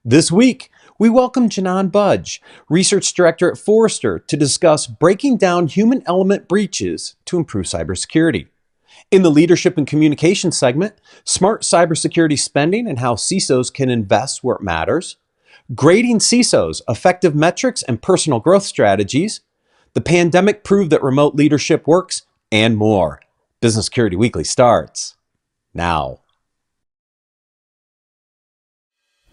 This week, we welcome Jinan Budge, Research Director at Forrester, to discuss breaking down human-element breaches to improve cybersecurity. In the Leadership and Communication segment, smart cybersecurity spending and how CISOs can invest where it matters, grading CISOs, effective metrics and personal growth strategies, the pandemic proved that remote leadership works, and more. Business Security Weekly starts now.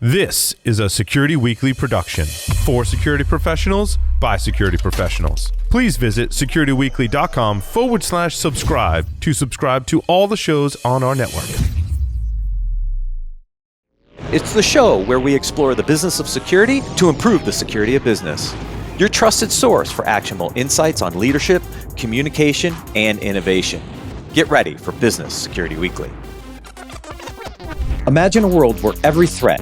This is a Security Weekly production for security professionals by security professionals. Please visit securityweekly.com/subscribe to subscribe to all the shows on our network. It's the show where we explore the business of security to improve the security of business. Your trusted source for actionable insights on leadership, communication, and innovation. Get ready for Business Security Weekly. Imagine a world where every threat,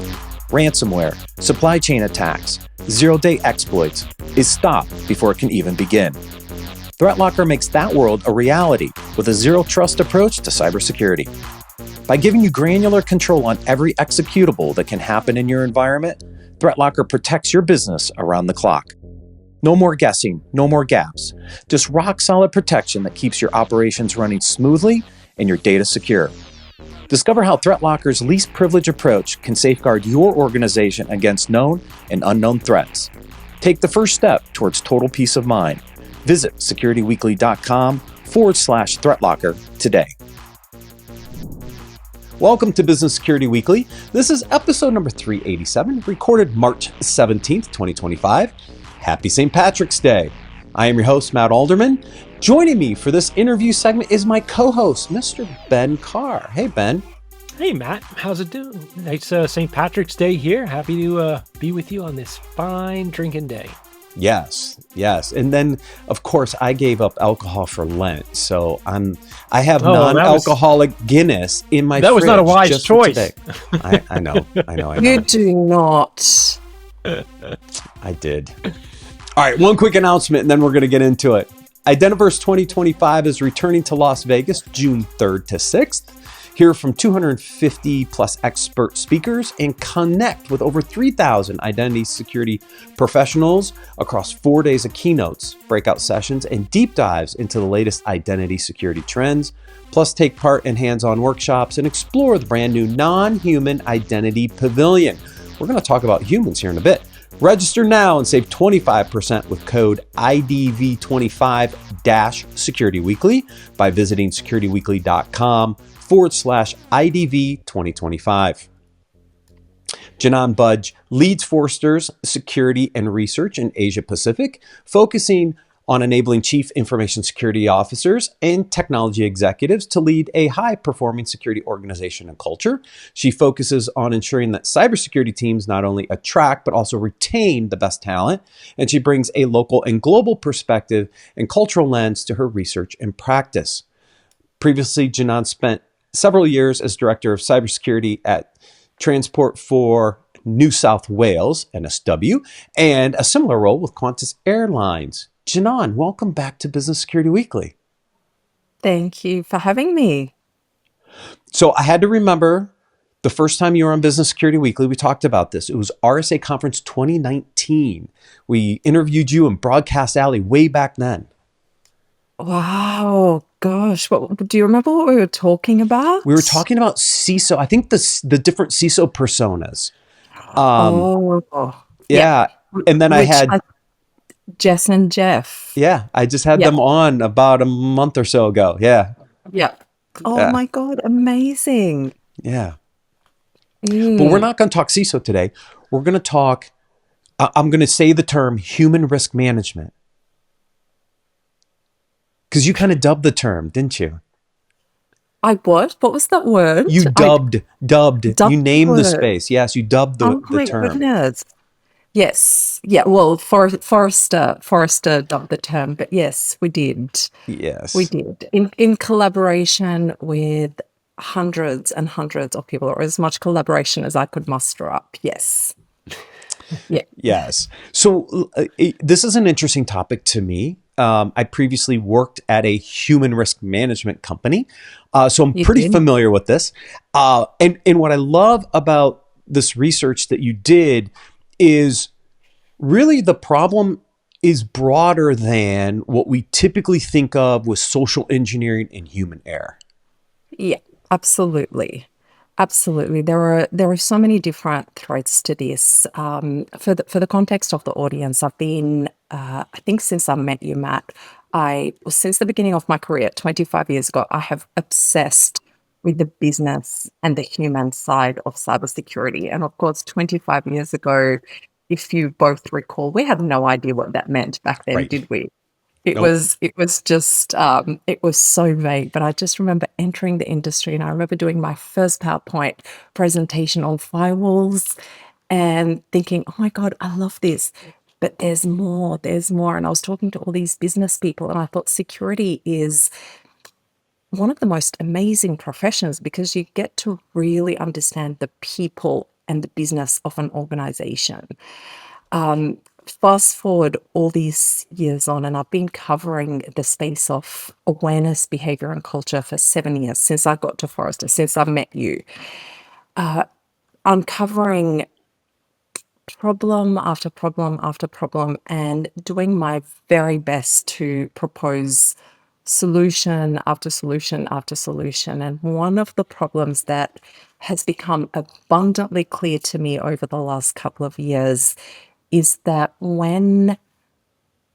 ransomware, supply chain attacks, zero-day exploits is stopped before it can even begin. ThreatLocker makes that world a reality with a zero-trust approach to cybersecurity. By giving you granular control on every executable that can happen in your environment, ThreatLocker protects your business around the clock. No more guessing, no more gaps. Just rock-solid protection that keeps your operations running smoothly and your data secure. Discover how ThreatLocker's least privilege approach can safeguard your organization against known and unknown threats. Take the first step towards total peace of mind. Visit securityweekly.com/ThreatLocker today. Welcome to Business Security Weekly. This is episode number 387, recorded March 17th, 2025. Happy St. Patrick's Day. I am your host, Matt Alderman. Joining me for this interview segment is my co-host, Mr. Ben Carr. Hey, Ben. Hey, Matt. How's it doing? It's St. Patrick's Day here. Happy to be with you on this fine drinking day. Yes. And then, of course, I gave up alcohol for Lent, so I have non-alcoholic Guinness in my fridge. That was not a wise choice. I know. You do not. I did. All right, one quick announcement, and then we're going to get into it. Identiverse 2025 is returning to Las Vegas June 3rd to 6th. Hear from 250 plus expert speakers and connect with over 3,000 identity security professionals across 4 days of keynotes, breakout sessions, and deep dives into the latest identity security trends. Plus, take part in hands-on workshops and explore the brand new non-human identity pavilion. We're going to talk about humans here in a bit. Register now and save 25% with code IDV25-SecurityWeekly by visiting securityweekly.com/IDV2025. Jinan Budge leads Forrester's security and research in Asia Pacific, focusing on enabling chief information security officers and technology executives to lead a high-performing security organization and culture. She focuses on ensuring that cybersecurity teams not only attract, but also retain the best talent. And she brings a local and global perspective and cultural lens to her research and practice. Previously, Jinan spent several years as Director of Cybersecurity at Transport for New South Wales, NSW, and a similar role with Qantas Airlines. Jinan, welcome back to Business Security Weekly. Thank you for having me. So I had to remember the first time you were on Business Security Weekly, we talked about this. It was RSA Conference 2019. We interviewed you in Broadcast Alley way back then. Wow, gosh. Do you remember what we were talking about? We were talking about CISO. I think the different CISO personas. Yeah. And then I had Jess and Jeff. Yeah, I just had them on about a month or so ago. Yeah. Oh my God, amazing. Yeah. But we're not going to talk CISO today. We're going to talk, I'm going to say the term human risk management. Because you kind of dubbed the term, didn't you? I what? What was that word? You dubbed. You named the space. Yes, you dubbed the term. Goodness. Yes. Yeah. Well, Forrester dubbed the term, but yes, we did. Yes, we did in collaboration with hundreds and hundreds of people, or as much collaboration as I could muster up. Yes. Yeah. Yes. So this is an interesting topic to me. I previously worked at a human risk management company, so I'm pretty familiar with this. And what I love about this research that you did is really the problem is broader than what we typically think of with social engineering and human error. Yeah, absolutely. Absolutely. There are so many different threads to this. For the context of the audience, I've been, I think since I met you, Matt, since the beginning of my career, 25 years ago, I have obsessed with the business and the human side of cybersecurity. And of course, 25 years ago, if you both recall, we had no idea what that meant back then, Right. did we? It Nope. was just it was so vague, but I just remember entering the industry and I remember doing my first PowerPoint presentation on firewalls and thinking, oh my God, I love this. But there's more, there's more. And I was talking to all these business people and I thought security is one of the most amazing professions because you get to really understand the people and the business of an organization. Fast forward all these years on, and I've been covering the space of awareness, behavior, and culture for 7 years since I got to Forrester, since I met you, uncovering problem after problem after problem and doing my very best to propose solution after solution after solution. And one of the problems that has become abundantly clear to me over the last couple of years is that when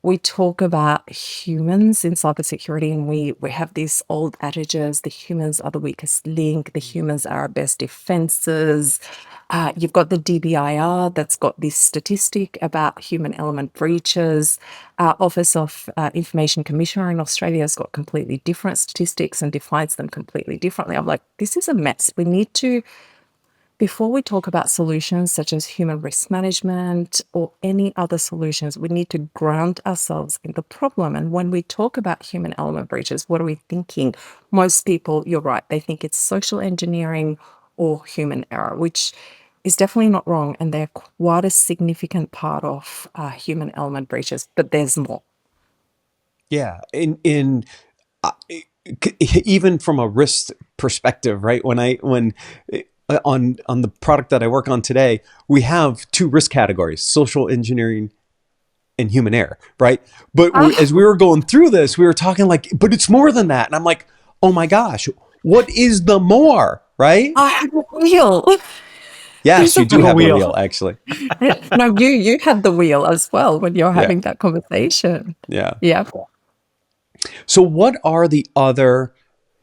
we talk about humans in cybersecurity and we have these old adages, the humans are the weakest link, the humans are our best defenses. You've got the DBIR that's got this statistic about human element breaches. Our Office of Information Commissioner in Australia has got completely different statistics and defines them completely differently. I'm like, this is a mess. We need to, before we talk about solutions such as human risk management or any other solutions, we need to ground ourselves in the problem. And when we talk about human element breaches, what are we thinking? Most people, you're right, they think it's social engineering or human error, which is definitely not wrong. And they're quite a significant part of human element breaches, but there's more. Yeah. Even from a risk perspective, right? When on the product that I work on today, we have two risk categories: social engineering and human error, right? But as we were going through this, we were talking like, but it's more than that. And I'm like, oh my gosh, what is the more, right? I have a wheel. Yes, you do a have a wheel. wheel, actually. No, you had the wheel as well when you're having that conversation. Yeah. Yeah. So what are the other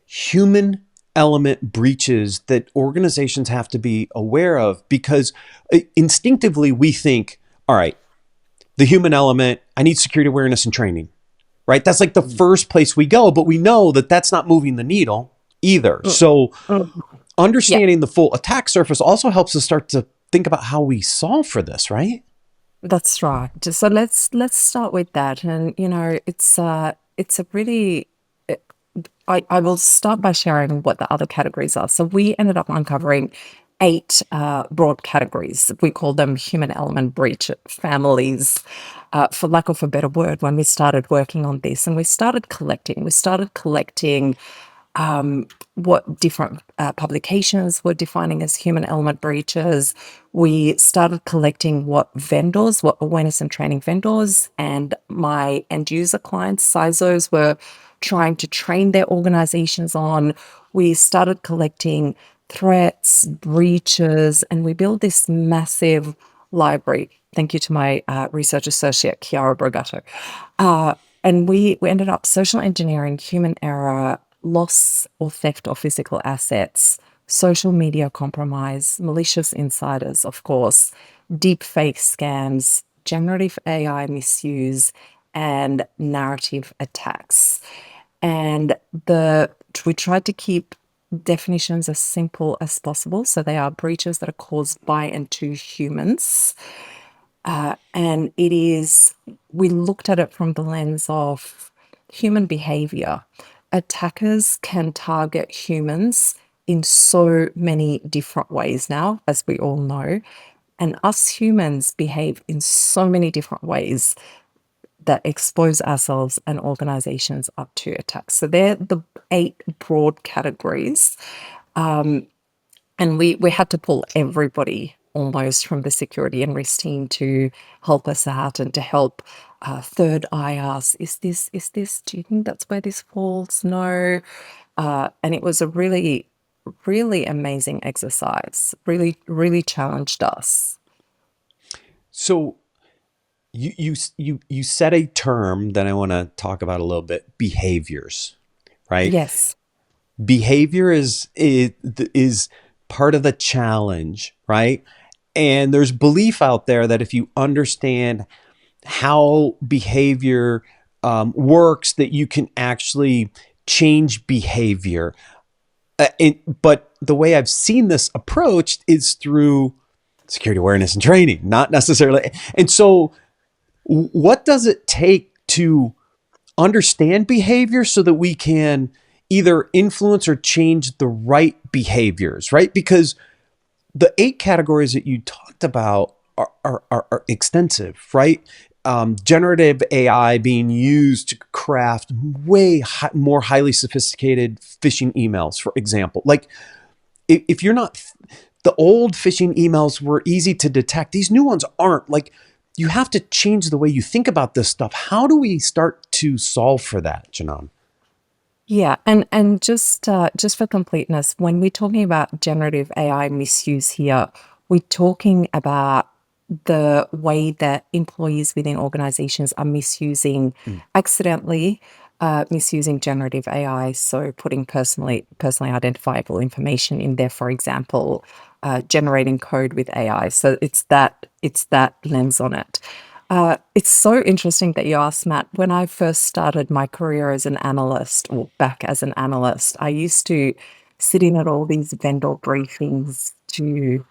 human element breaches that organizations have to be aware of? Because instinctively we think, all right, the human element, I need security awareness and training, right? That's like the first place we go, but we know that that's not moving the needle either. So understanding the full attack surface also helps us start to think about how we solve for this, right? That's right. So let's start with that. And it's a really I will start by sharing what the other categories are. So we ended up uncovering 8 broad categories. We call them human element breach families, for lack of a better word, when we started working on this. And we started collecting. What different publications were defining as human element breaches. We started collecting what awareness and training vendors and my end user clients, CISOs, were trying to train their organizations on. We started collecting threats, breaches, and we built this massive library. Thank you to my research associate, Chiara Brogato. And we ended up social engineering, human error, loss or theft of physical assets, social media compromise, malicious insiders, of course, deep fake scams, generative AI misuse, and narrative attacks. And we tried to keep definitions as simple as possible. So they are breaches that are caused by and to humans. And we looked at it from the lens of human behavior. Attackers can target humans in so many different ways now, as we all know. And us humans behave in so many different ways that expose ourselves and organizations up to attacks. So they're the 8 broad categories. And we had to pull everybody almost from the security and risk team to help us out and to help third eye us. Is this, do you think that's where this falls? No. And it was a really, really amazing exercise, really, really challenged us. So you said a term that I want to talk about a little bit: behaviors, right? Yes. Behavior is part of the challenge, right? And there's belief out there that if you understand how behavior works, that you can actually change behavior. But the way I've seen this approached is through security awareness and training, not necessarily. And so, what does it take to understand behavior so that we can either influence or change the right behaviors, right? Because the 8 categories that you talked about are extensive, right? Generative AI being used to craft more highly sophisticated phishing emails, for example. Like, if you're not, the old phishing emails were easy to detect. These new ones aren't. Like, you have to change the way you think about this stuff. How do we start to solve for that, Jinan? Yeah, and just for completeness, when we're talking about generative AI misuse here, we're talking about the way that employees within organizations are accidentally misusing generative AI. So putting personally identifiable information in there, for example, generating code with AI. So it's that lens on it. It's so interesting that you asked, Matt. When I first started my career as an analyst, or back as an analyst, I used to sit in at all these vendor briefings to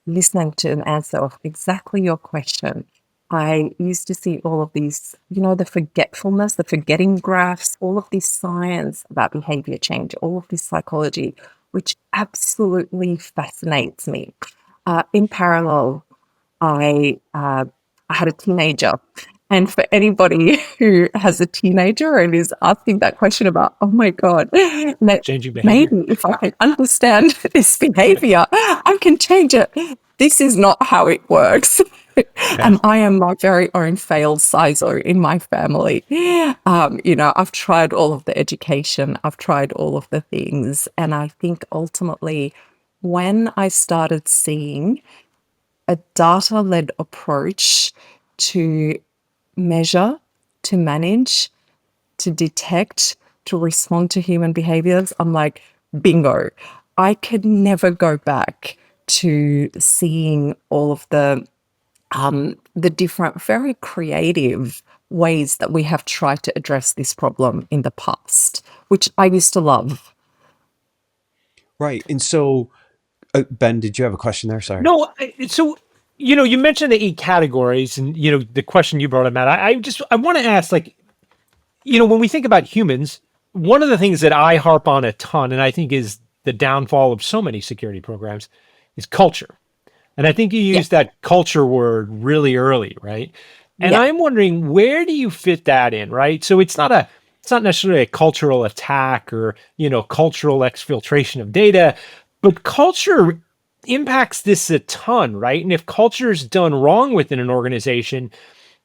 listening to an answer of exactly your question. I used to see all of these, the forgetfulness, the forgetting graphs, all of this science about behavior change, all of this psychology, which absolutely fascinates me. In parallel, I had a teenager. And for anybody who has a teenager and is asking that question about, oh my God, Changing behavior. maybe if I can understand this behavior, I can change it. This is not how it works. And I am my very own failed CISO in my family. I've tried all of the education, I've tried all of the things. And I think ultimately, when I started seeing a data-led approach to measure, to manage, to detect, to respond to human behaviors, I'm like, bingo. I could never go back to seeing all of the different, very creative ways that we have tried to address this problem in the past, which I used to love. Right. And so, Ben, did you have a question there? Sorry. No, so you mentioned the 8 categories, and the question you brought up, Matt. I want to ask, like, when we think about humans, one of the things that I harp on a ton, and I think is the downfall of so many security programs, is culture. And I think you used that culture word really early, right? And I'm wondering, where do you fit that in, right? So it's not necessarily a cultural attack or, cultural exfiltration of data, but culture impacts this a ton, right? And if culture is done wrong within an organization,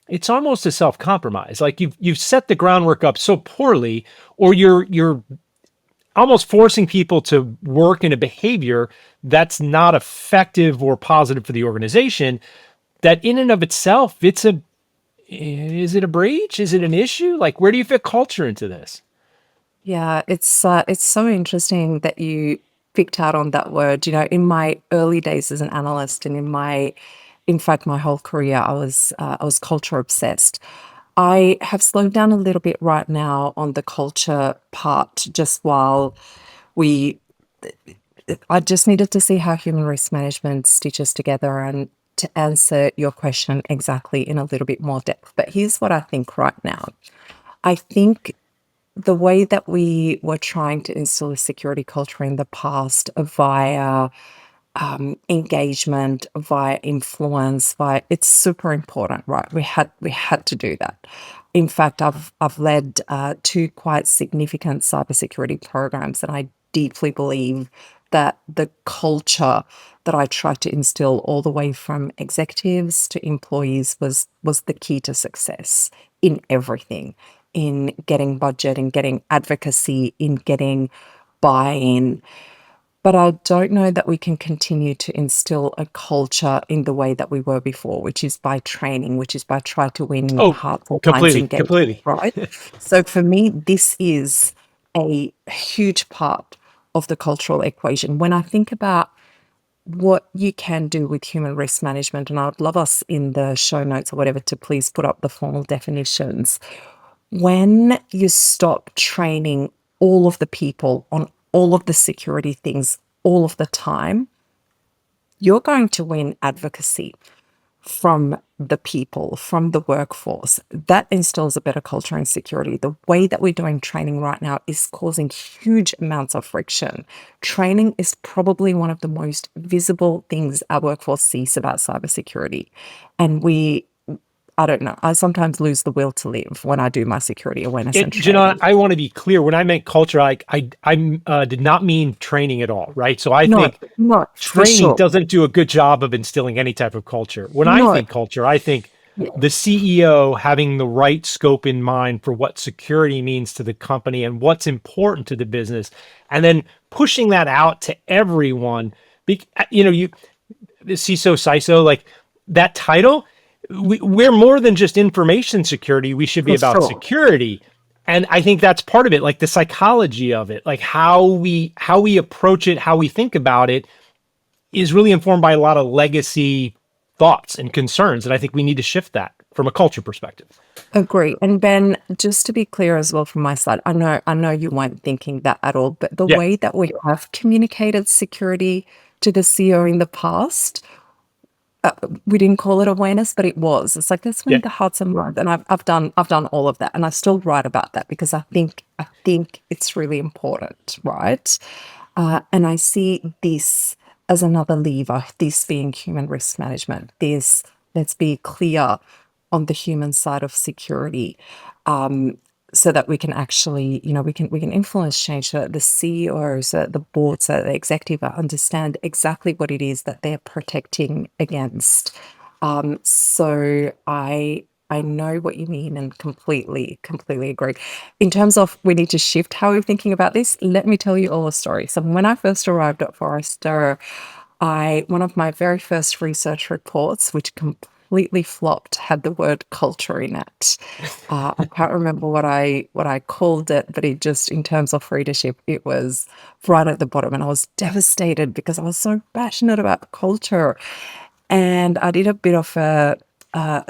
it's almost a self-compromise. Like you've set the groundwork up so poorly, or you're almost forcing people to work in a behavior that's not effective or positive for the organization, that in and of itself, is it a breach? Is it an issue? Like, where do you fit culture into this? Yeah, it's so interesting that you picked out on that word. In my early days as an analyst, and in fact, my whole career, I was culture obsessed. I have slowed down a little bit right now on the culture part, just while I just needed to see how human risk management stitches together and to answer your question exactly in a little bit more depth. But here's what I think right now. I think the way that we were trying to instill a security culture in the past via engagement, via influence, it's super important, right? We had to do that. In fact, I've led 2 quite significant cybersecurity programs, and I deeply believe that the culture that I tried to instill all the way from executives to employees was the key to success in everything, in getting budget, in getting advocacy, in getting buy-in. But I don't know that we can continue to instill a culture in the way that we were before, which is by training, which is by try to win Oh, hearts and minds completely, engagement, completely. right? So for me, this is a huge part of the cultural equation. When I think about what you can do with human risk management, and I would love us in the show notes or whatever to please put up the formal definitions. When you stop training all of the people on all of the security things all of the time, you're going to win advocacy from the people, from the workforce. That instills a better culture and security. The way that we're doing training right now is causing huge amounts of friction. Training is probably one of the most visible things our workforce sees about cybersecurity. And I don't know, I sometimes lose the will to live when I do my security awareness and Jinan, training. I want to be clear. When I meant culture, I did not mean training at all, right? So I No, think no, for training sure. doesn't do a good job of instilling any type of culture. When I No, think culture, I think yeah, the CEO having the right scope in mind for what security means to the company and what's important to the business, and then pushing that out to everyone. You the CISO, CISO, like that title, we're more than just information security. We should be for about sure. security. And I think that's part of it, like the psychology of it, like how we approach it, how we think about it is really informed by a lot of legacy thoughts and concerns. And I think we need to shift that from a culture perspective. Agree. And Ben, just to be clear as well from my side, I know you weren't thinking that at all, but the Yeah. way that we have communicated security to the CEO in the past, we didn't call it awareness, but it was. It's like let's Yeah. win the hearts and minds. And I've done all of that, and I still write about that because I think it's really important, right? And I see this as another lever. This being human risk management. This, let's be clear on the human side of security, so that we can actually, we can influence change, so that the CEOs, the boards, the executive understand exactly what it is that they're protecting against. So I know what you mean and completely agree. In terms of we need to shift how we're thinking about this, let me tell you all a story. So when I first arrived at Forrester, one of my very first research reports, which completely flopped, had the word culture in it. I can't remember what I called it, but it just, in terms of readership, it was right at the bottom, and I was devastated because I was so passionate about culture. And I did a bit of a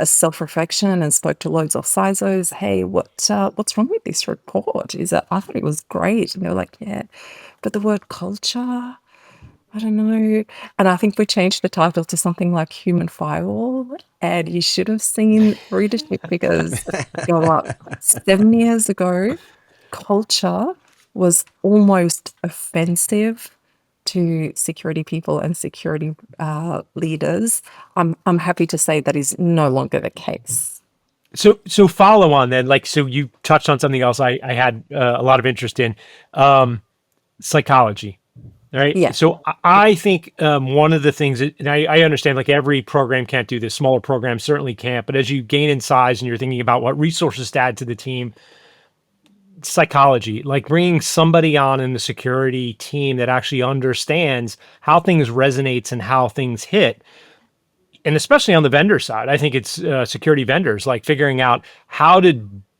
self-reflection and spoke to loads of CISOs. Hey, what's wrong with this report? I thought it was great, and they were like, yeah, but the word culture, I don't know. And I think we changed the title to something like Human Firewall. And you should have seen readership because, 7 years ago, culture was almost offensive to security people and security leaders. I'm happy to say that is no longer the case. So follow on then, like, so you touched on something else I had a lot of interest in, psychology. Right. Yeah. So I think one of the things that, and I understand like every program can't do this, smaller programs certainly can't, but as you gain in size and you're thinking about what resources to add to the team, psychology, like bringing somebody on in the security team that actually understands how things resonates and how things hit. And especially on the vendor side, I think it's security vendors, like figuring out how to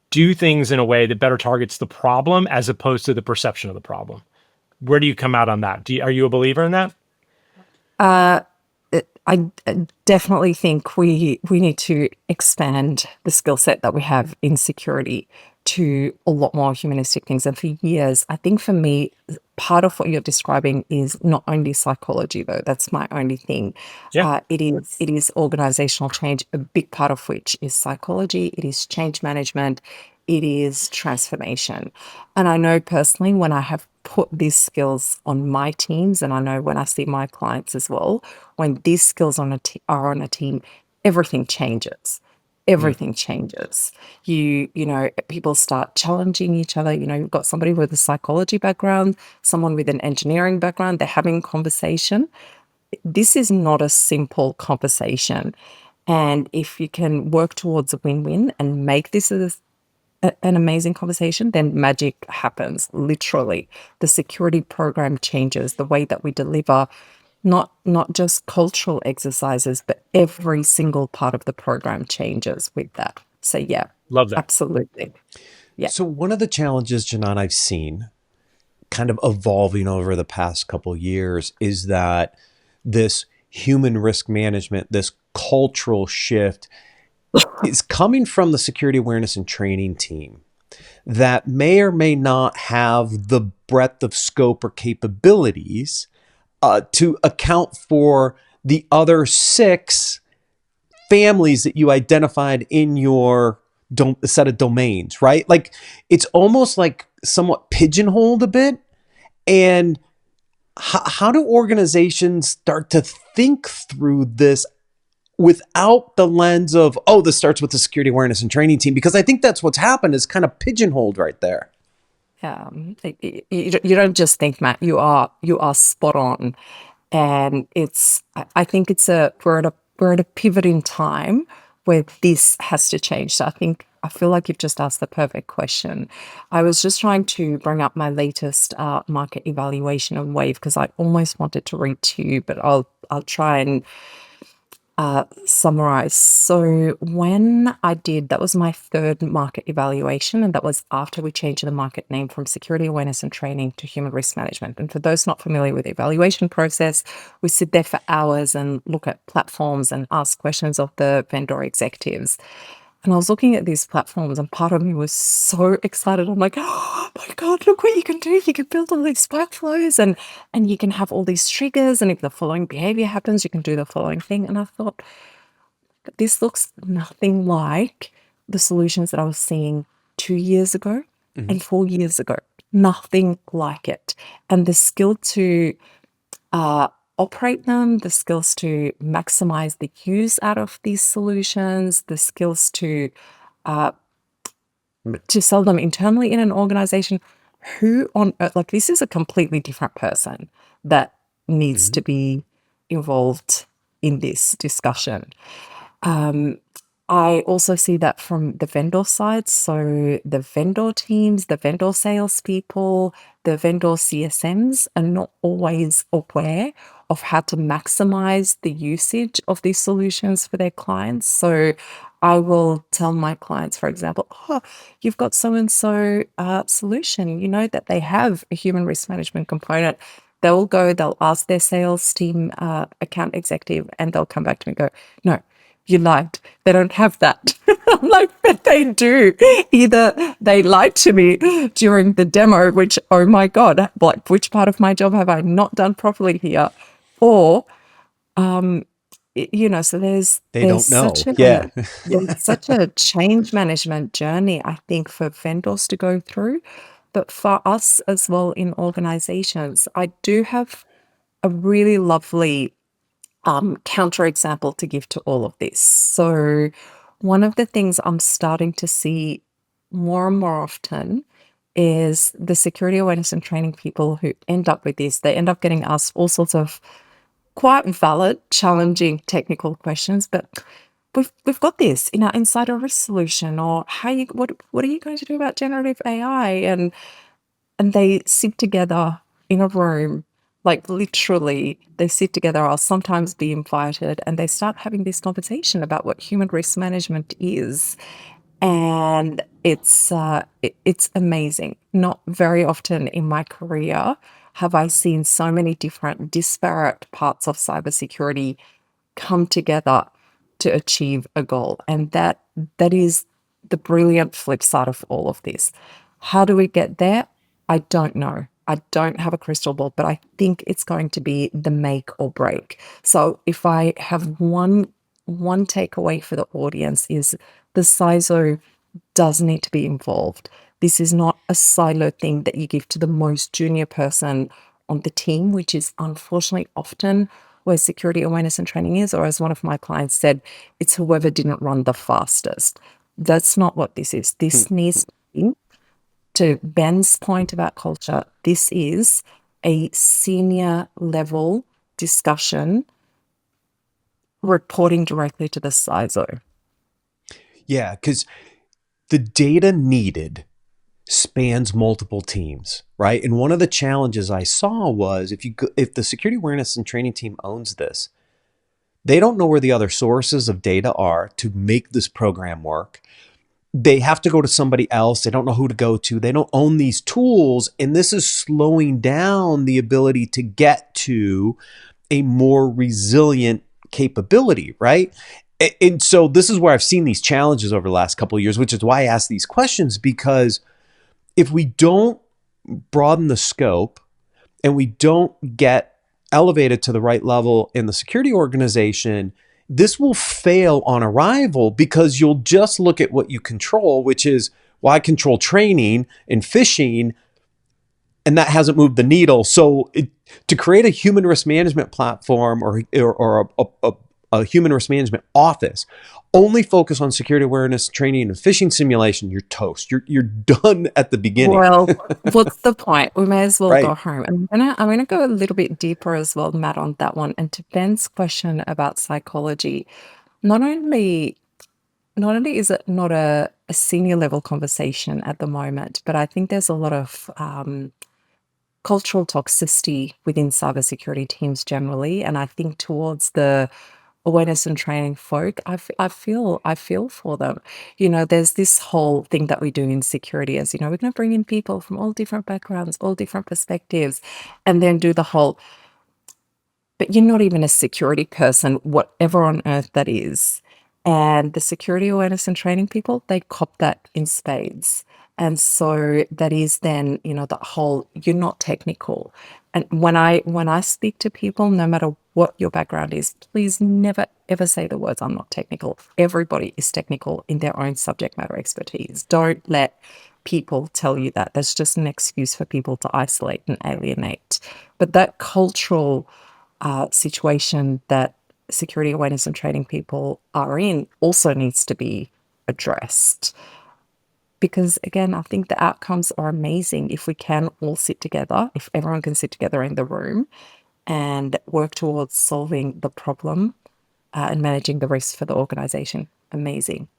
do things in a way that better targets the problem as opposed to the perception of the problem. Where do you come out on that? Are you a believer in that? I definitely think we need to expand the skill set that we have in security to a lot more humanistic things. And for years, I think for me, part of what you're describing is not only psychology, though. That's my only thing. Yeah. It is organizational change, a big part of which is psychology. It is change management. It is transformation. And I know personally when I have put these skills on my teams, and I know when I see my clients as well, when these skills are on a team, everything changes. everything changes. People start challenging each other. You've got somebody with a psychology background, someone with an engineering background, they're having conversation. This is not a simple conversation. And if you can work towards a win-win and make this an amazing conversation, then magic happens, literally. The security program changes, the way that we deliver not just cultural exercises, but every single part of the program changes with that. So yeah, Love that. absolutely. Yeah. So one of the challenges, Jinan, I've seen kind of evolving over the past couple of years is that this human risk management, this cultural shift is coming from the security awareness and training team that may or may not have the breadth of scope or capabilities to account for the other 6 families that you identified in your set of domains, right? Like it's almost like somewhat pigeonholed a bit. And how do organizations start to think through this without the lens of, oh, this starts with the security awareness and training team? Because I think that's what's happened, is kind of pigeonholed right there. You don't just think, Matt, you are spot on. And I think we're at a pivot in time where this has to change. So I feel like you've just asked the perfect question. I was just trying to bring up my latest market evaluation on Wave, because I almost wanted to read to you, but I'll try and summarize. So when I did, that was my 3rd market evaluation, and that was after we changed the market name from security awareness and training to human risk management. And for those not familiar with the evaluation process, we sit there for hours and look at platforms and ask questions of the vendor executives. And I was looking at these platforms, and part of me was so excited. I'm like, oh my God, look what you can do. You can build all these workflows and you can have all these triggers. And if the following behavior happens, you can do the following thing. And I thought, this looks nothing like the solutions that I was seeing 2 years ago and 4 years ago. Nothing like it. And the skill to operate them, the skills to maximize the use out of these solutions, the skills to sell them internally in an organization. Who on earth, like, this is a completely different person that needs to be involved in this discussion. I also see that from the vendor side. So the vendor teams, the vendor salespeople, the vendor CSMs are not always aware of how to maximize the usage of these solutions for their clients. So I will tell my clients, for example, oh, you've got so-and-so solution, that they have a human risk management component. They'll ask their sales team account executive, and they'll come back to me and go, no, you lied. They don't have that. I'm like, but they do. Either they lied to me during the demo, which, oh my God, like, which part of my job have I not done properly here? Or, so there's don't know. there's such a change management journey, I think, for vendors to go through. But for us as well in organizations, I do have a really lovely counterexample to give to all of this. So one of the things I'm starting to see more and more often is the security awareness and training people who end up with this. They end up getting asked all sorts of quite valid, challenging technical questions, but we've got this in our insider risk solution, or what are you going to do about generative AI? And they sit together in a room. Like, literally, they sit together. I'll sometimes be invited, and they start having this conversation about what human risk management is. And it's amazing. Not very often in my career have I seen so many different disparate parts of cybersecurity come together to achieve a goal. And that is the brilliant flip side of all of this. How do we get there? I don't know. I don't have a crystal ball, but I think it's going to be the make or break. So if I have one takeaway for the audience, is the CISO does need to be involved. This is not a silo thing that you give to the most junior person on the team, which is unfortunately often where security awareness and training is, or as one of my clients said, it's whoever didn't run the fastest. That's not what this is. This needs to be, to Ben's point about culture, this is a senior level discussion reporting directly to the CISO. Yeah, because the data needed spans multiple teams, right? And one of the challenges I saw was if the security awareness and training team owns this, they don't know where the other sources of data are to make this program work. They have to go to somebody else. They don't know who to go to. They don't own these tools. And this is slowing down the ability to get to a more resilient capability, right? And so this is where I've seen these challenges over the last couple of years, which is why I ask these questions, because if we don't broaden the scope and we don't get elevated to the right level in the security organization, this will fail on arrival, because you'll just look at what you control, which is, well, I control training and phishing, and that hasn't moved the needle. So to create a human risk management platform or a human risk management office, only focus on security awareness, training, and phishing simulation, you're toast. You're done at the beginning. Well, what's the point? We may as well Right. go home. And I'm gonna go a little bit deeper as well, Matt, on that one. And to Ben's question about psychology, not only is it not a senior level conversation at the moment, but I think there's a lot of cultural toxicity within cybersecurity teams generally. And I think towards the awareness and training folk, I feel for them. There's this whole thing that we do in security as, we're going to bring in people from all different backgrounds, all different perspectives, and then do the whole, but you're not even a security person, whatever on earth that is. And the security awareness and training people, they cop that in spades. And so that is then, the whole, you're not technical. And when I speak to people, no matter what your background is, please never, ever say the words, I'm not technical. Everybody is technical in their own subject matter expertise. Don't let people tell you that. That's just an excuse for people to isolate and alienate. But that cultural situation that security awareness and training people are in also needs to be addressed. Because again, I think the outcomes are amazing if we can all sit together, if everyone can sit together in the room and work towards solving the problem and managing the risks for the organization. Amazing.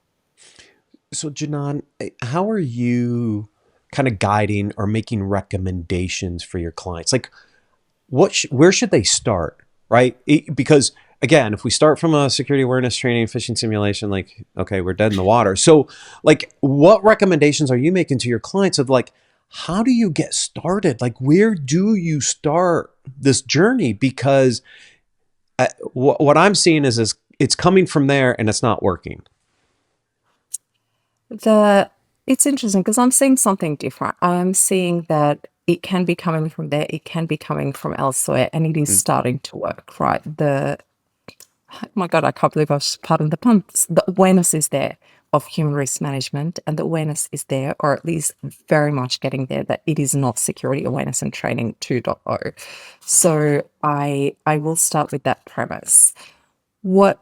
So Jinan, how are you kind of guiding or making recommendations for your clients? Like, where should they start, right? Because again, if we start from a security awareness training, phishing simulation, like, okay, we're dead in the water. So like, what recommendations are you making to your clients of like, how do you get started? Like, where do you start this journey? Because what I'm seeing is it's coming from there and it's not working. It's interesting because I'm seeing something different. I'm seeing that it can be coming from there, it can be coming from elsewhere, and it is starting to work, right? Oh my God, I can't believe pardon the pun. The awareness is there of human risk management, and the awareness is there, or at least very much getting there, that it is not security awareness and training 2.0. So I will start with that premise. Where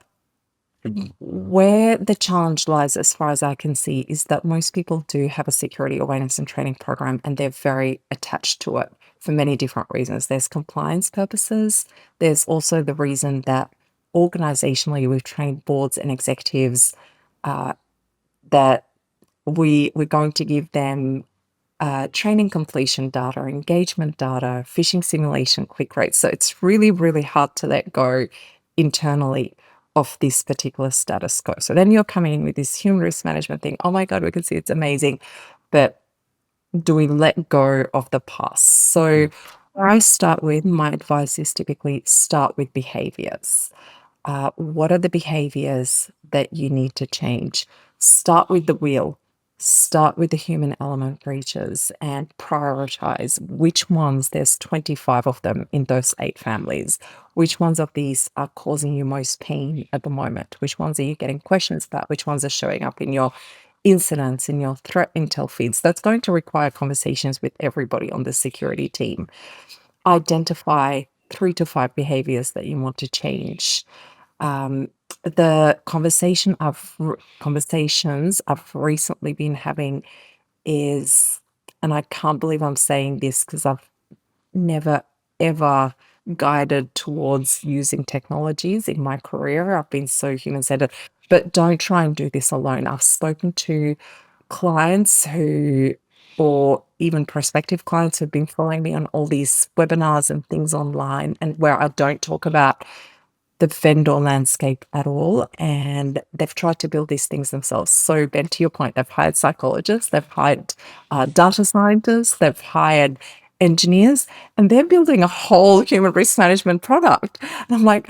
the challenge lies, as far as I can see, is that most people do have a security awareness and training program, and they're very attached to it for many different reasons. There's compliance purposes. There's also the reason that organizationally we've trained boards and executives that we're going to give them training completion data, engagement data, phishing simulation, quick rates. So it's really, really hard to let go internally of this particular status quo. So then you're coming in with this human risk management thing. Oh my God, we can see it's amazing. But do we let go of the past? So where I start with, my advice is typically start with behaviors. What are the behaviors that you need to change? Start with the wheel. Start with the human element breaches and prioritize which ones, there's 25 of them in those 8 families. Which ones of these are causing you most pain at the moment? Which ones are you getting questions about? Which ones are showing up in your incidents, in your threat intel feeds? That's going to require conversations with everybody on the security team. Identify 3 to 5 behaviors that you want to change. The conversations I've recently been having is, and I can't believe I'm saying this because I've never ever guided towards using technologies in my career. I've been so human-centered, but don't try and do this alone. I've spoken to clients who, or even prospective clients who've been following me on all these webinars and things online, and where I don't talk about the vendor landscape at all, and they've tried to build these things themselves. So Ben, to your point, they've hired psychologists, they've hired data scientists, they've hired engineers, and they're building a whole human risk management product. And I'm like,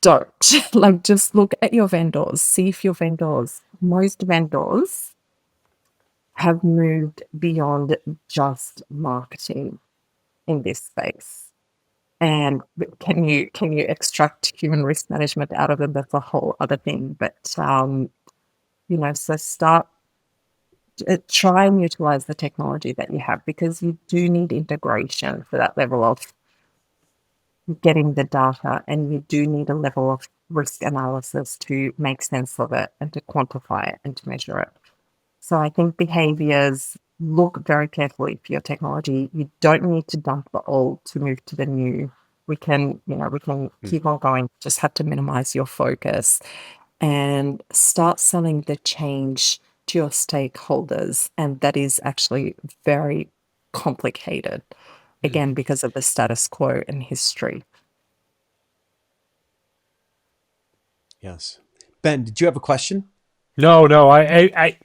don't. Like, just look at your vendors, see if your vendors, most vendors have moved beyond just marketing in this space. And can you extract human risk management out of them? That's a whole other thing. But so start, try and utilize the technology that you have, because you do need integration for that level of getting the data, and you do need a level of risk analysis to make sense of it and to quantify it and to measure it. So I think behaviors, look very carefully for your technology. You don't need to dump the old to move to the new. We can keep on going. Just have to minimize your focus and start selling the change to your stakeholders. And that is actually very complicated, again, because of the status quo and history. Yes. Ben, did you have a question? No, I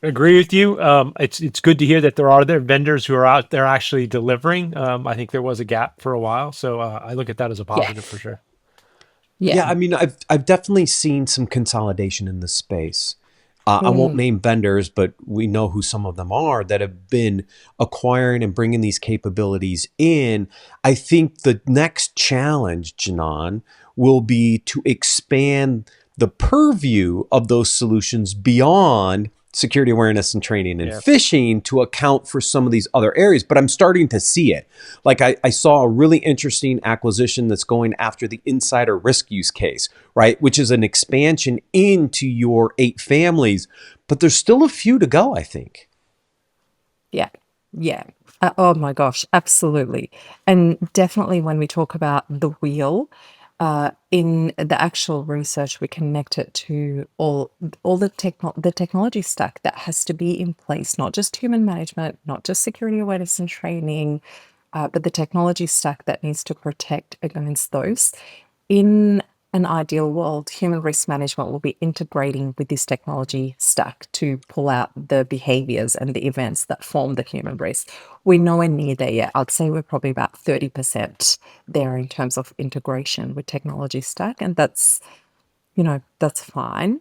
agree with you. It's good to hear that there are vendors who are out there actually delivering. I think there was a gap for a while, so I look at that as a positive for sure. Yeah, I mean, I've definitely seen some consolidation in the space. I won't name vendors, but we know who some of them are that have been acquiring and bringing these capabilities in. I think the next challenge, Jinan, will be to expand the purview of those solutions beyond security awareness and training and phishing to account for some of these other areas. But I'm starting to see it. Like I saw a really interesting acquisition that's going after the insider risk use case, right? Which is an expansion into your 8 families, but there's still a few to go, I think. Yeah. Oh my gosh, absolutely. And definitely when we talk about the wheel, in the actual research, we connect it to all the technology stack that has to be in place, not just human management, not just security awareness and training, but the technology stack that needs to protect against those. In an ideal world, human risk management will be integrating with this technology stack to pull out the behaviors and the events that form the human risk. We're nowhere near there yet. I'd say we're probably about 30% there in terms of integration with technology stack. And that's fine,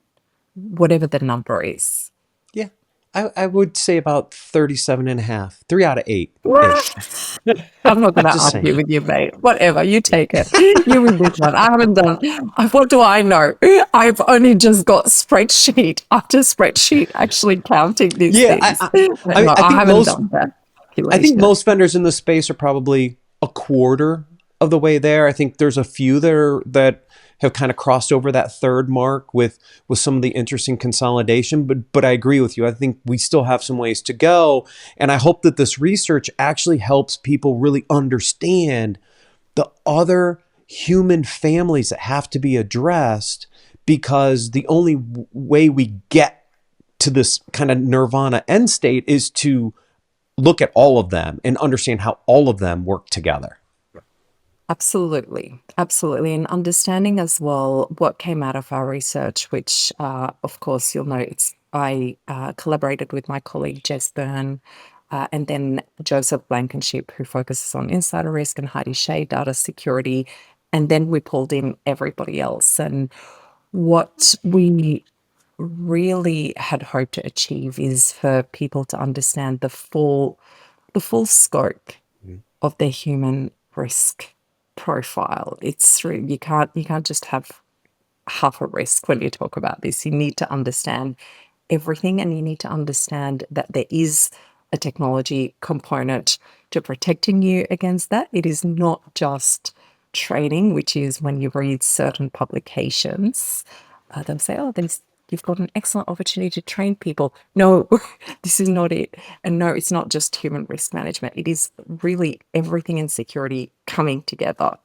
whatever the number is. Yeah. I would say about 37 and a half, 3 out of 8. I'm not going to Just argue saying. with you, mate. Whatever, you take it. You win this one. I haven't done. What do I know? I've only just got spreadsheet after spreadsheet actually counting these things. I I think haven't done that. I think most vendors in the space are probably a quarter of the way there. I think there's a few that have kind of crossed over that third mark with some of the interesting consolidation. But I agree with you. I think we still have some ways to go. And I hope that this research actually helps people really understand the other human families that have to be addressed, because the only way we get to this kind of nirvana end state is to look at all of them and understand how all of them work together. Absolutely. And understanding as well what came out of our research, which, of course, you'll know, I collaborated with my colleague Jess Byrne, and then Joseph Blankenship, who focuses on insider risk, and Heidi Shea, data security. And then we pulled in everybody else. And what we really had hoped to achieve is for people to understand the full scope of their human risk profile. It's true. You can't just have half a risk when you talk about this. You need to understand everything, and you need to understand that there is a technology component to protecting you against that. It is not just training, which is when you read certain publications, they'll say, oh, you've got an excellent opportunity to train people. No, this is not it. And no, it's not just human risk management. It is really everything in security coming together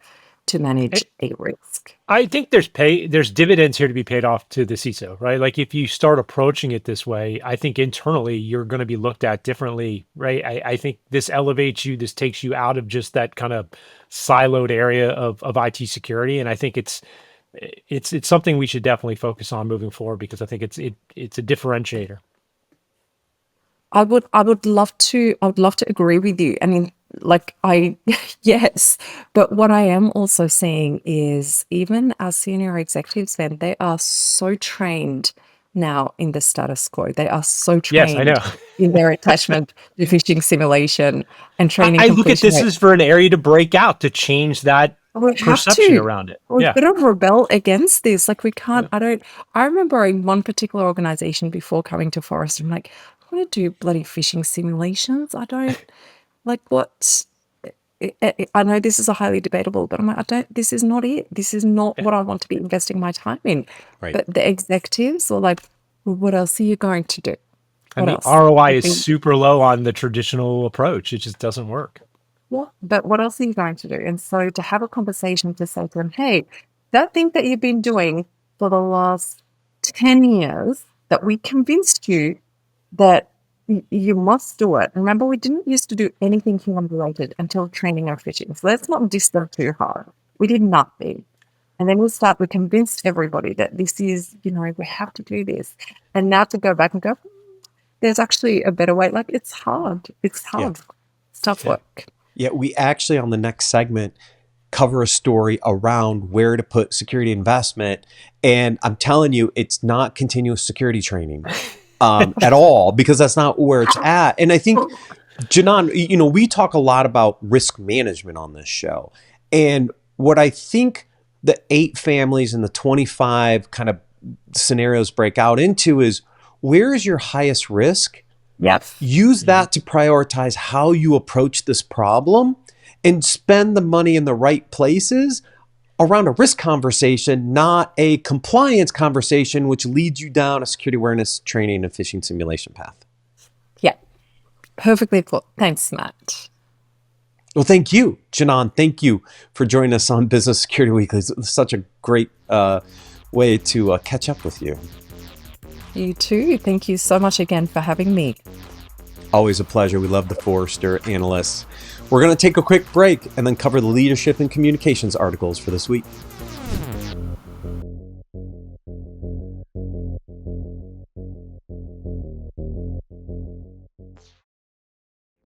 to manage a risk. I think there's dividends here to be paid off to the CISO, right? Like if you start approaching it this way, I think internally you're going to be looked at differently, right? I think this elevates you, this takes you out of just that kind of siloed area of IT security. And I think it's something we should definitely focus on moving forward, because I think it's a differentiator. I would love to agree with you. I mean, yes, but what I am also seeing is even our senior executives, then they are so trained now in the status quo. They are so trained Yes, I know. in their attachment to phishing simulation and training. I look at this as for an area to break out, to change that perception around it. We've got to rebel against this. Like we can't, I remember in one particular organization before coming to Forrester, I'm like, I want to do bloody phishing simulations. I don't like what, I know this is a highly debatable, but I'm like, this is not it. This is not what I want to be investing my time in. Right. But the executives are like, well, what else are you going to do? And the ROI is super low on the traditional approach. It just doesn't work. Yeah, but what else are you going to do? And so to have a conversation to say to them, hey, that thing that you've been doing for the last 10 years that we convinced you that you must do it. Remember, we didn't used to do anything human related until training and phishing. So let's not diss them too hard. We did nothing. And then we convinced everybody that this is, we have to do this. And now to go back and go, there's actually a better way. Like it's hard. It's hard. Yeah. It's tough work. Yeah, we actually on the next segment cover a story around where to put security investment. And I'm telling you, it's not continuous security training at all, because that's not where it's at. And I think, Jinan, we talk a lot about risk management on this show. And what I think the 8 families and the 25 kind of scenarios break out into is, where is your highest risk? Yes. Use that to prioritize how you approach this problem and spend the money in the right places around a risk conversation, not a compliance conversation, which leads you down a security awareness training and phishing simulation path. Yeah. Perfectly put. Thanks, Matt. Well, thank you, Jinan. Thank you for joining us on Business Security Weekly. It's such a great way to catch up with you. You too. Thank you so much again for having me. Always a pleasure. We love the Forrester analysts. We're going to take a quick break and then cover the leadership and communications articles for this week.